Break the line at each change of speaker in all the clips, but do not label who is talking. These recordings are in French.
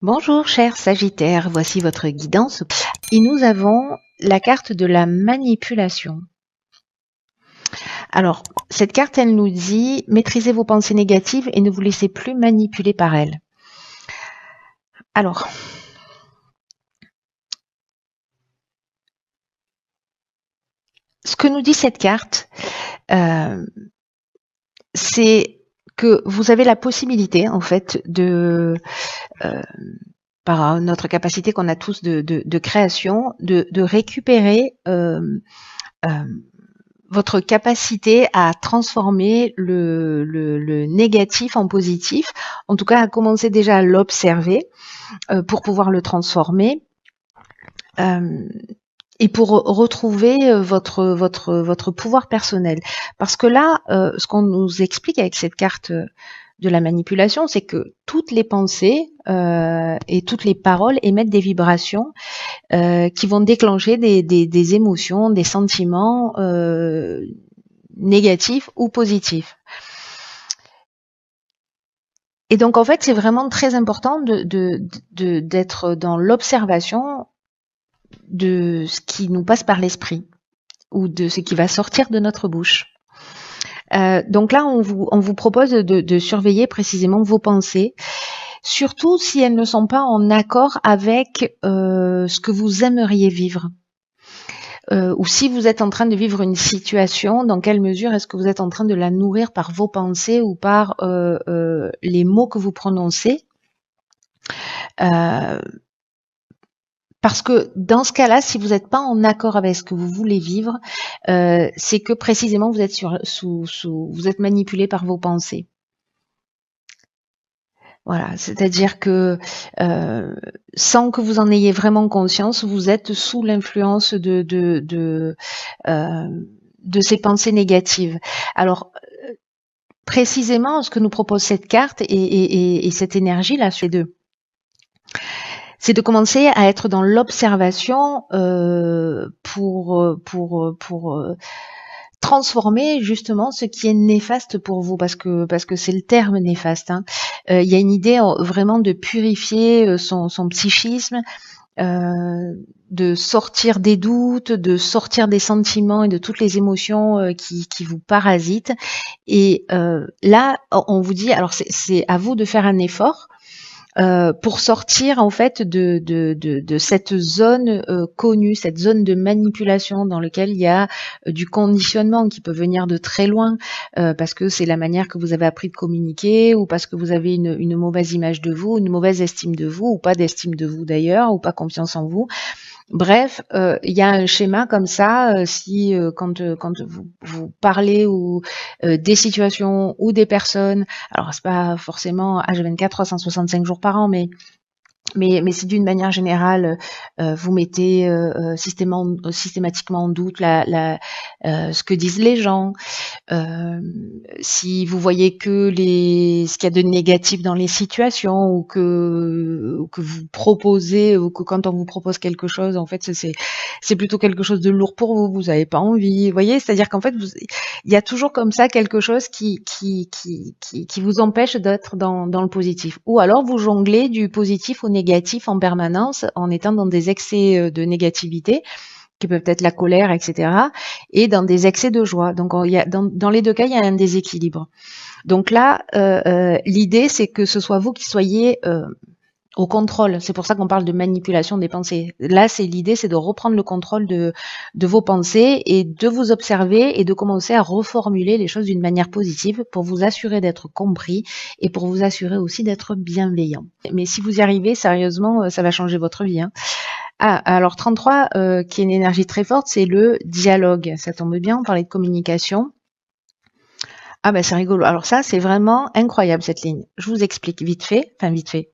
Bonjour cher Sagittaire, voici votre guidance et nous avons la carte de la manipulation. Alors, cette carte, elle nous dit maîtrisez vos pensées négatives et ne vous laissez plus manipuler par elles. Alors, ce que nous dit cette carte, c'est que vous avez la possibilité, en fait, par notre capacité qu'on a tous de création, de récupérer votre capacité à transformer le négatif en positif, en tout cas à commencer déjà à l'observer pour pouvoir le transformer et pour retrouver votre pouvoir personnel. Parce que là, ce qu'on nous explique avec cette carte de la manipulation, c'est que toutes les pensées et toutes les paroles émettent des vibrations qui vont déclencher des émotions, des sentiments négatifs ou positifs. Et donc en fait, c'est vraiment très important d'être dans l'observation de ce qui nous passe par l'esprit ou de ce qui va sortir de notre bouche. Donc là, on vous propose de surveiller précisément vos pensées, surtout si elles ne sont pas en accord avec ce que vous aimeriez vivre. Ou si vous êtes en train de vivre une situation, dans quelle mesure est-ce que vous êtes en train de la nourrir par vos pensées ou par les mots que vous prononcez. Parce que dans ce cas-là, si vous n'êtes pas en accord avec ce que vous voulez vivre, c'est que précisément vous êtes vous êtes manipulé par vos pensées. Voilà, c'est-à-dire que sans que vous en ayez vraiment conscience, vous êtes sous l'influence de ces pensées négatives. Alors, précisément, ce que nous propose cette carte et cette énergie-là, c'est de commencer à être dans l'observation pour transformer justement ce qui est néfaste pour vous, parce que c'est le terme néfaste. Il y a une idée vraiment de purifier son psychisme, de sortir des doutes, de sortir des sentiments et de toutes les émotions qui vous parasitent. Et là, on vous dit, alors c'est à vous de faire un effort pour sortir en fait de cette zone connue, cette zone de manipulation dans laquelle il y a du conditionnement qui peut venir de très loin parce que c'est la manière que vous avez appris de communiquer ou parce que vous avez une mauvaise image de vous, une mauvaise estime de vous ou pas d'estime de vous d'ailleurs ou pas confiance en vous. Bref, il y a un schéma comme ça, si quand vous parlez ou des situations ou des personnes, alors c'est pas forcément H24 365 jours par an, mais c'est d'une manière générale, vous mettez systématiquement en doute ce que disent les gens. Si vous voyez que ce qu'il y a de négatif dans les situations ou que vous proposez ou que quand on vous propose quelque chose, en fait, c'est plutôt quelque chose de lourd pour vous. Vous n'avez pas envie. Vous voyez, c'est-à-dire qu'en fait, il y a toujours comme ça quelque chose qui vous empêche d'être dans le positif. Ou alors vous jonglez du positif au négatif en permanence en étant dans des excès de négativité qui peuvent être la colère, etc., et dans des excès de joie. Donc, dans les deux cas, il y a un déséquilibre. Donc là, l'idée, c'est que ce soit vous qui soyez au contrôle. C'est pour ça qu'on parle de manipulation des pensées. Là, l'idée, c'est de reprendre le contrôle de vos pensées et de vous observer et de commencer à reformuler les choses d'une manière positive pour vous assurer d'être compris et pour vous assurer aussi d'être bienveillant. Mais si vous y arrivez, sérieusement, ça va changer votre vie. Ah, alors 33, qui est une énergie très forte, c'est le dialogue. Ça tombe bien, on parlait de communication. Ah ben c'est rigolo. Alors ça, c'est vraiment incroyable cette ligne. Je vous explique vite fait, je vais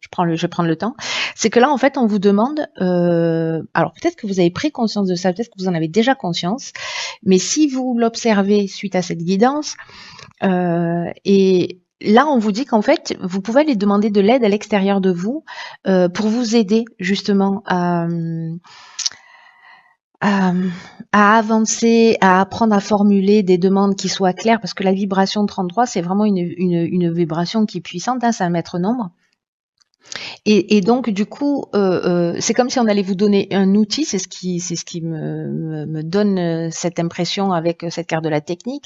prendre le temps. C'est que là, en fait, on vous demande, alors peut-être que vous avez pris conscience de ça, peut-être que vous en avez déjà conscience, mais si vous l'observez suite à cette guidance, et là, on vous dit qu'en fait, vous pouvez aller demander de l'aide à l'extérieur de vous pour vous aider justement à avancer, à apprendre à formuler des demandes qui soient claires, parce que la vibration 33, c'est vraiment une vibration qui est puissante, c'est un maître nombre. Et donc du coup, c'est comme si on allait vous donner un outil, c'est ce qui me donne cette impression avec cette carte de la technique.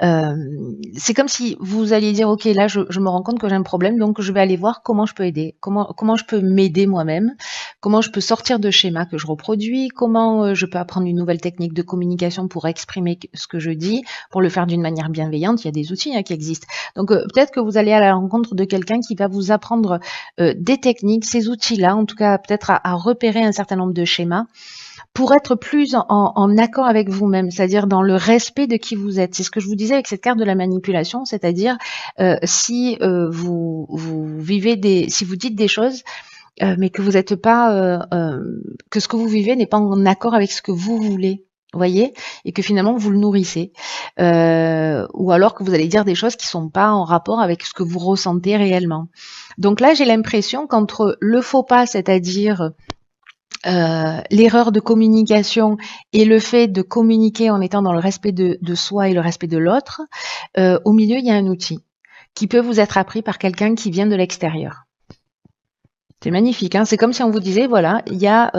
C'est comme si vous alliez dire, ok, là je me rends compte que j'ai un problème, donc je vais aller voir comment je peux aider, comment je peux m'aider moi-même, comment je peux sortir de schémas que je reproduis, comment je peux apprendre une nouvelle technique de communication pour exprimer ce que je dis, pour le faire d'une manière bienveillante. Il y a des outils qui existent. Donc peut-être que vous allez à la rencontre de quelqu'un qui va vous apprendre des techniques, ces outils-là, en tout cas peut-être à repérer un certain nombre de schémas pour être plus en accord avec vous-même, c'est-à-dire dans le respect de qui vous êtes. C'est ce que je vous disais avec cette carte de la manipulation, c'est-à-dire si vous vivez si vous dites des choses, mais que vous n'êtes pas, que ce que vous vivez n'est pas en accord avec ce que vous voulez. Voyez, et que finalement vous le nourrissez, ou alors que vous allez dire des choses qui sont pas en rapport avec ce que vous ressentez réellement. Donc là, j'ai l'impression qu'entre le faux pas, c'est-à-dire l'erreur de communication et le fait de communiquer en étant dans le respect de soi et le respect de l'autre, au milieu, il y a un outil qui peut vous être appris par quelqu'un qui vient de l'extérieur. C'est magnifique, hein. C'est comme si on vous disait, voilà, il y a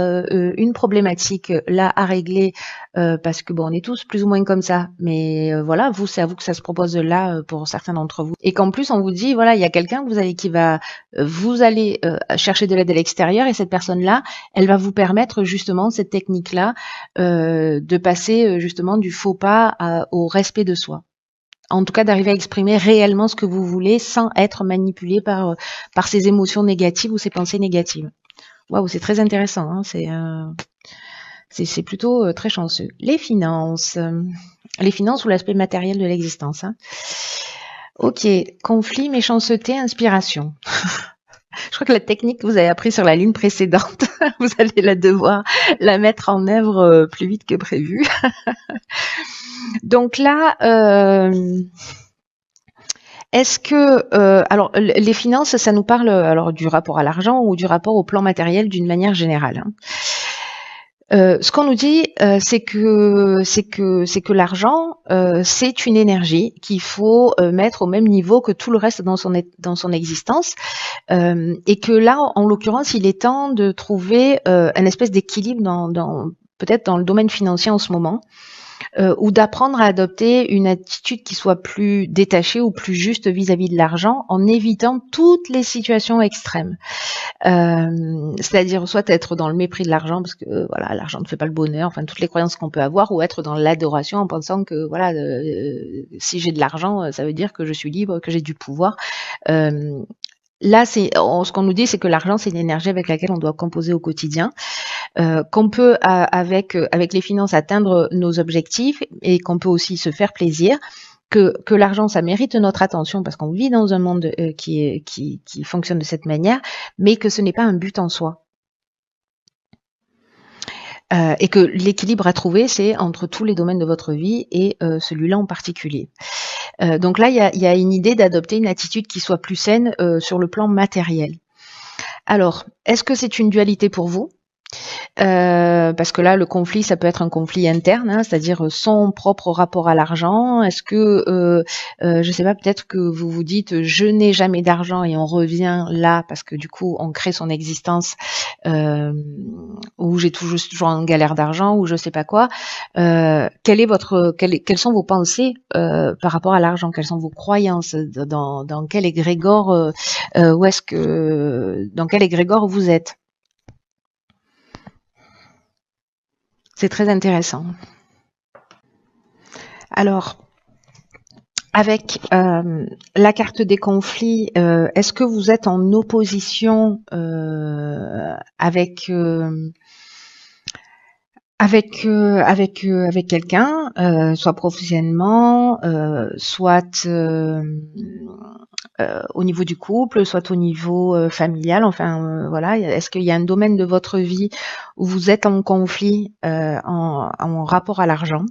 une problématique là à régler parce que bon, on est tous plus ou moins comme ça, mais voilà, vous, c'est à vous que ça se propose là pour certains d'entre vous, et qu'en plus on vous dit, voilà, il y a quelqu'un qui va, vous allez chercher de l'aide à l'extérieur, et cette personne-là, elle va vous permettre justement cette technique-là de passer justement du faux pas au respect de soi. En tout cas, d'arriver à exprimer réellement ce que vous voulez sans être manipulé par ces émotions négatives ou ces pensées négatives. Waouh, c'est très intéressant, hein, c'est plutôt très chanceux. Les finances ou l'aspect matériel de l'existence. Hein. Ok, conflit, méchanceté, inspiration. Je crois que la technique que vous avez appris sur la ligne précédente, vous allez devoir la mettre en œuvre plus vite que prévu. Donc là, est-ce que alors les finances, ça nous parle alors du rapport à l'argent ou du rapport au plan matériel d'une manière générale. Hein. Ce qu'on nous dit, c'est que l'argent, c'est une énergie qu'il faut mettre au même niveau que tout le reste dans son existence, et que là, en l'occurrence, il est temps de trouver un espèce d'équilibre peut-être dans le domaine financier en ce moment. Ou d'apprendre à adopter une attitude qui soit plus détachée ou plus juste vis-à-vis de l'argent en évitant toutes les situations extrêmes. C'est-à-dire soit être dans le mépris de l'argent parce que voilà, l'argent ne fait pas le bonheur, enfin toutes les croyances qu'on peut avoir, ou être dans l'adoration en pensant que voilà, si j'ai de l'argent, ça veut dire que je suis libre, que j'ai du pouvoir. Là, ce qu'on nous dit, c'est que l'argent, c'est une énergie avec laquelle on doit composer au quotidien, qu'on peut, avec les finances, atteindre nos objectifs, et qu'on peut aussi se faire plaisir, que l'argent, ça mérite notre attention parce qu'on vit dans un monde qui fonctionne de cette manière, mais que ce n'est pas un but en soi. Et que l'équilibre à trouver, c'est entre tous les domaines de votre vie et celui-là en particulier. Donc là, il y a une idée d'adopter une attitude qui soit plus saine sur le plan matériel. Alors, est-ce que c'est une dualité pour vous ? Parce que là, le conflit, ça peut être un conflit interne, hein, c'est-à-dire son propre rapport à l'argent. Est-ce que, je sais pas, peut-être que vous vous dites, je n'ai jamais d'argent, et on revient là parce que du coup, on crée son existence, où j'ai toujours en galère d'argent, ou je sais pas quoi. Quelles sont vos pensées par rapport à l'argent? Quelles sont vos croyances? Dans quel égrégore, dans quel égrégore vous êtes? C'est très intéressant. Alors, avec la carte des conflits, est-ce que vous êtes en opposition avec quelqu'un, soit professionnellement, soit au niveau du couple, soit au niveau familial, enfin voilà, est-ce qu'il y a un domaine de votre vie où vous êtes en conflit en rapport à l'argent?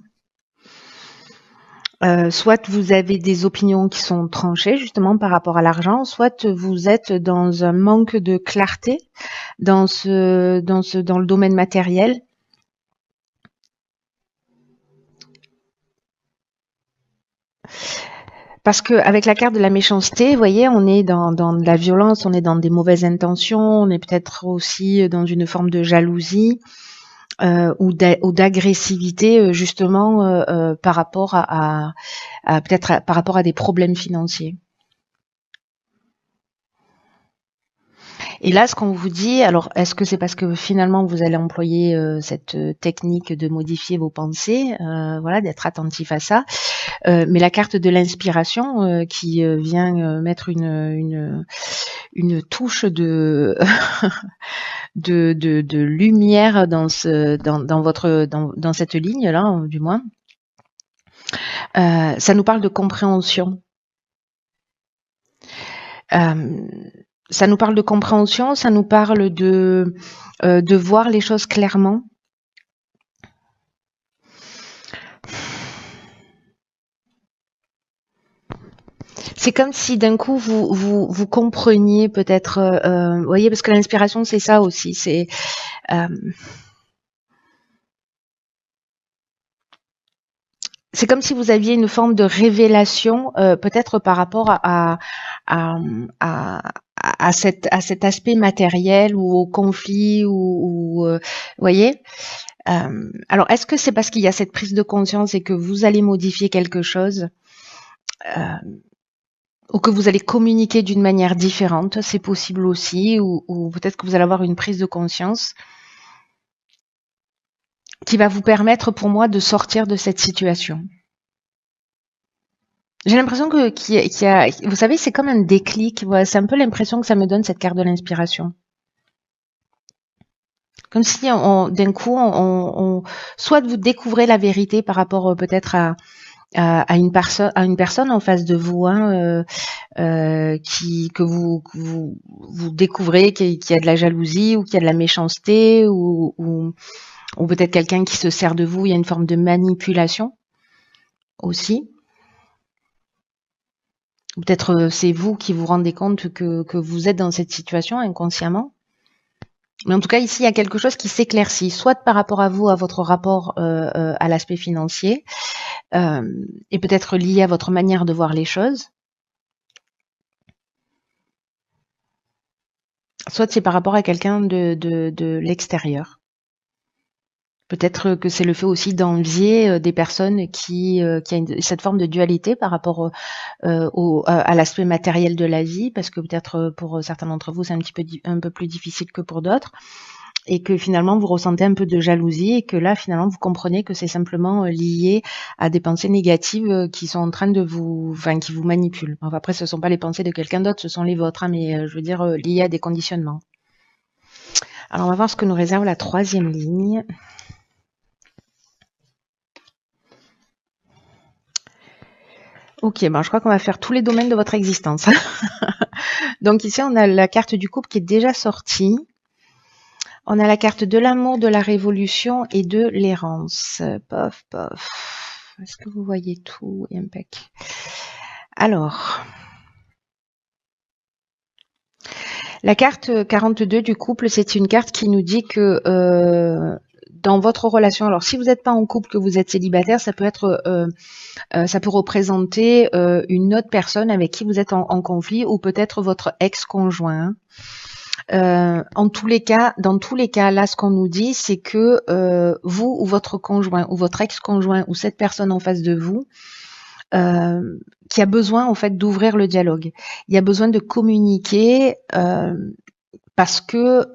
Soit vous avez des opinions qui sont tranchées justement par rapport à l'argent, soit vous êtes dans un manque de clarté dans le domaine matériel. Parce que avec la carte de la méchanceté, vous voyez, on est dans de la violence, on est dans des mauvaises intentions, on est peut-être aussi dans une forme de jalousie ou d'agressivité justement par rapport peut-être par rapport à des problèmes financiers. Et là, ce qu'on vous dit, alors est-ce que c'est parce que finalement vous allez employer cette technique de modifier vos pensées, voilà, d'être attentif à ça, mais la carte de l'inspiration qui vient mettre une touche de de lumière dans cette ligne là, du moins, ça nous parle de compréhension. Ça nous parle de compréhension, ça nous parle de voir les choses clairement. C'est comme si d'un coup vous compreniez peut-être, vous voyez, parce que l'inspiration c'est ça aussi, c'est comme si vous aviez une forme de révélation, peut-être par rapport à cet aspect matériel ou au conflit ou vous voyez. Alors, est-ce que c'est parce qu'il y a cette prise de conscience et que vous allez modifier quelque chose ou que vous allez communiquer d'une manière différente? C'est possible aussi, ou peut-être que vous allez avoir une prise de conscience qui va vous permettre, pour moi, de sortir de cette situation. J'ai l'impression qu'il y a, vous savez, c'est comme un déclic. Voilà, c'est un peu l'impression que ça me donne cette carte de l'inspiration. Comme si d'un coup, soit vous découvrez la vérité par rapport peut-être à une personne en face de vous, hein, que vous découvrez qu'il y a de la jalousie ou qu'il y a de la méchanceté ou peut-être quelqu'un qui se sert de vous. Il y a une forme de manipulation aussi. Peut-être c'est vous qui vous rendez compte que vous êtes dans cette situation inconsciemment. Mais en tout cas, ici, il y a quelque chose qui s'éclaircit, soit par rapport à vous, à votre rapport à l'aspect financier, et peut-être lié à votre manière de voir les choses. Soit c'est par rapport à quelqu'un de l'extérieur. Peut-être que c'est le fait aussi d'envier des personnes qui a cette forme de dualité par rapport à l'aspect matériel de la vie, parce que peut-être pour certains d'entre vous, c'est un peu plus difficile que pour d'autres, et que finalement vous ressentez un peu de jalousie et que là finalement vous comprenez que c'est simplement lié à des pensées négatives qui sont en train de qui vous manipulent. Enfin, après, ce ne sont pas les pensées de quelqu'un d'autre, ce sont les vôtres, hein, mais je veux dire liées à des conditionnements. Alors on va voir ce que nous réserve la troisième ligne. Ok, je crois qu'on va faire tous les domaines de votre existence. Donc ici, on a la carte du couple qui est déjà sortie. On a la carte de l'amour, de la révolution et de l'errance. Pof, pof. Est-ce que vous voyez tout? Impec. Alors, la carte 42 du couple, c'est une carte qui nous dit que dans votre relation, alors si vous n'êtes pas en couple, que vous êtes célibataire, ça peut être, ça peut représenter une autre personne avec qui vous êtes en conflit, ou peut-être votre ex-conjoint. Dans tous les cas, là, ce qu'on nous dit, c'est que vous ou votre conjoint ou votre ex-conjoint ou cette personne en face de vous, qui a besoin en fait d'ouvrir le dialogue. Il y a besoin de communiquer parce que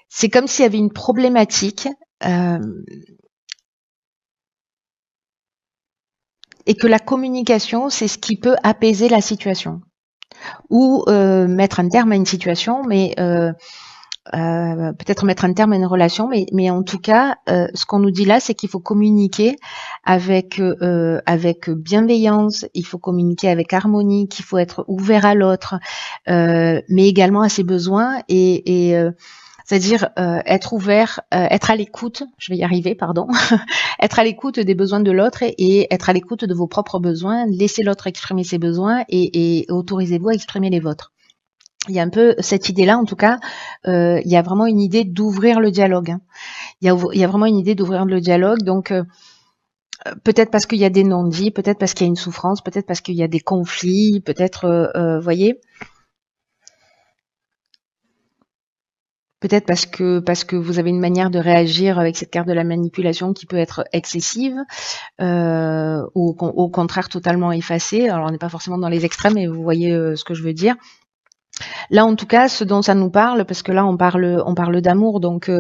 c'est comme s'il y avait une problématique et que la communication, c'est ce qui peut apaiser la situation ou mettre un terme à une situation, mais peut-être mettre un terme à une relation, mais en tout cas, ce qu'on nous dit là, c'est qu'il faut communiquer avec bienveillance, il faut communiquer avec harmonie, qu'il faut être ouvert à l'autre, mais également à ses besoins et c'est-à-dire être ouvert, être à l'écoute, je vais y arriver, pardon, être à l'écoute des besoins de l'autre et être à l'écoute de vos propres besoins, laissez l'autre exprimer ses besoins et autorisez-vous à exprimer les vôtres. Il y a un peu cette idée-là, en tout cas, il y a vraiment une idée d'ouvrir le dialogue. Il y a vraiment une idée d'ouvrir le dialogue, donc peut-être parce qu'il y a des non-dits, peut-être parce qu'il y a une souffrance, peut-être parce qu'il y a des conflits, peut-être, voyez? Peut-être parce que vous avez une manière de réagir avec cette carte de la manipulation qui peut être excessive, ou au contraire totalement effacée. Alors on n'est pas forcément dans les extrêmes, mais vous voyez ce que je veux dire. Là, en tout cas, ce dont ça nous parle, parce que là, on parle d'amour, donc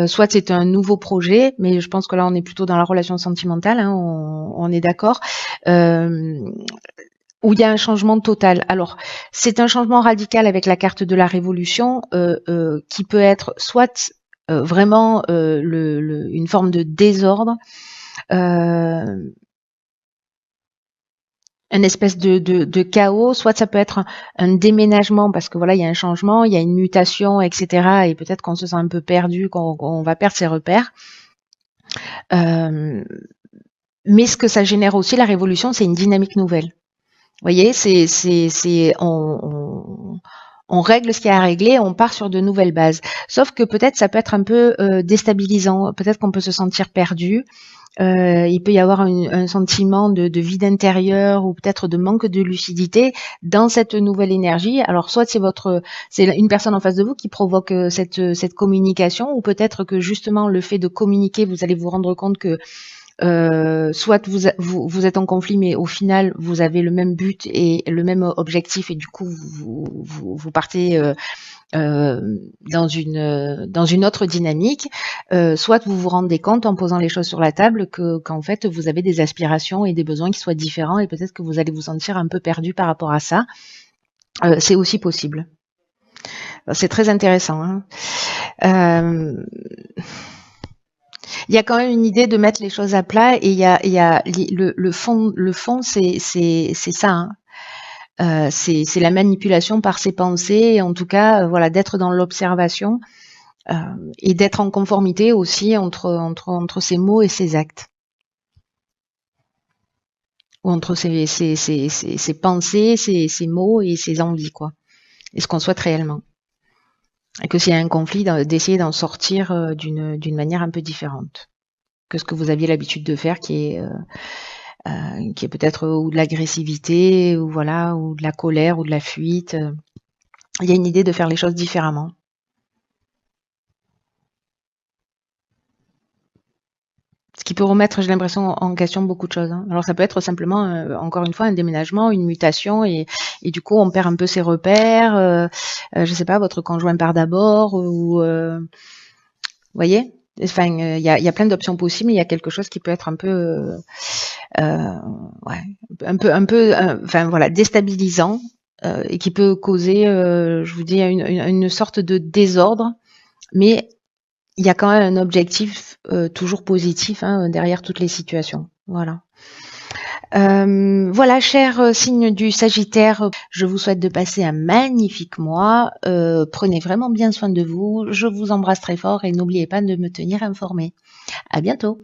soit c'est un nouveau projet, mais je pense que là, on est plutôt dans la relation sentimentale, hein, on est d'accord, où il y a un changement total. Alors, c'est un changement radical avec la carte de la révolution, qui peut être soit vraiment une forme de désordre, euh, une espèce de chaos, soit ça peut être un déménagement parce que voilà, il y a un changement, il y a une mutation, etc. Et peut-être qu'on se sent un peu perdu, qu'on va perdre ses repères. Euh, mais ce que ça génère aussi, la révolution, c'est une dynamique nouvelle. Vous voyez, on règle ce qu'il y a à régler, on part sur de nouvelles bases. Sauf que peut-être ça peut être un peu déstabilisant, peut-être qu'on peut se sentir perdu. Il peut y avoir un sentiment de vide intérieur ou peut-être de manque de lucidité dans cette nouvelle énergie. Alors soit c'est une personne en face de vous qui provoque cette communication, ou peut-être que justement le fait de communiquer, vous allez vous rendre compte que soit vous êtes en conflit, mais au final vous avez le même but et le même objectif, et du coup vous partez dans une autre dynamique, soit vous vous rendez compte en posant les choses sur la table qu'en fait vous avez des aspirations et des besoins qui soient différents, et peut-être que vous allez vous sentir un peu perdu par rapport à ça. C'est aussi possible. C'est très intéressant, hein. Il y a quand même une idée de mettre les choses à plat, et il y a le fond, c'est ça, hein. C'est la manipulation par ses pensées, et en tout cas, voilà, d'être dans l'observation, et d'être en conformité aussi entre ses mots et ses actes, ou entre ses pensées, ses mots et ses envies, quoi, et ce qu'on souhaite réellement. Et que s'il y a un conflit, d'essayer d'en sortir d'une manière un peu différente que ce que vous aviez l'habitude de faire, qui est peut-être ou de l'agressivité, ou voilà, ou de la colère, ou de la fuite. Il y a une idée de faire les choses différemment. Ce qui peut remettre, j'ai l'impression, en question beaucoup de choses, hein. Alors ça peut être simplement, encore une fois, un déménagement, une mutation, et du coup on perd un peu ses repères. Je sais pas, votre conjoint part d'abord, ou vous voyez. Enfin, il y a plein d'options possibles. Il y a quelque chose qui peut être un peu, ouais, enfin voilà, déstabilisant, et qui peut causer, je vous dis, une sorte de désordre, mais il y a quand même un objectif toujours positif, hein, derrière toutes les situations. Voilà. Voilà, cher signe du Sagittaire, je vous souhaite de passer un magnifique mois. Prenez vraiment bien soin de vous. Je vous embrasse très fort, et n'oubliez pas de me tenir informé. À bientôt.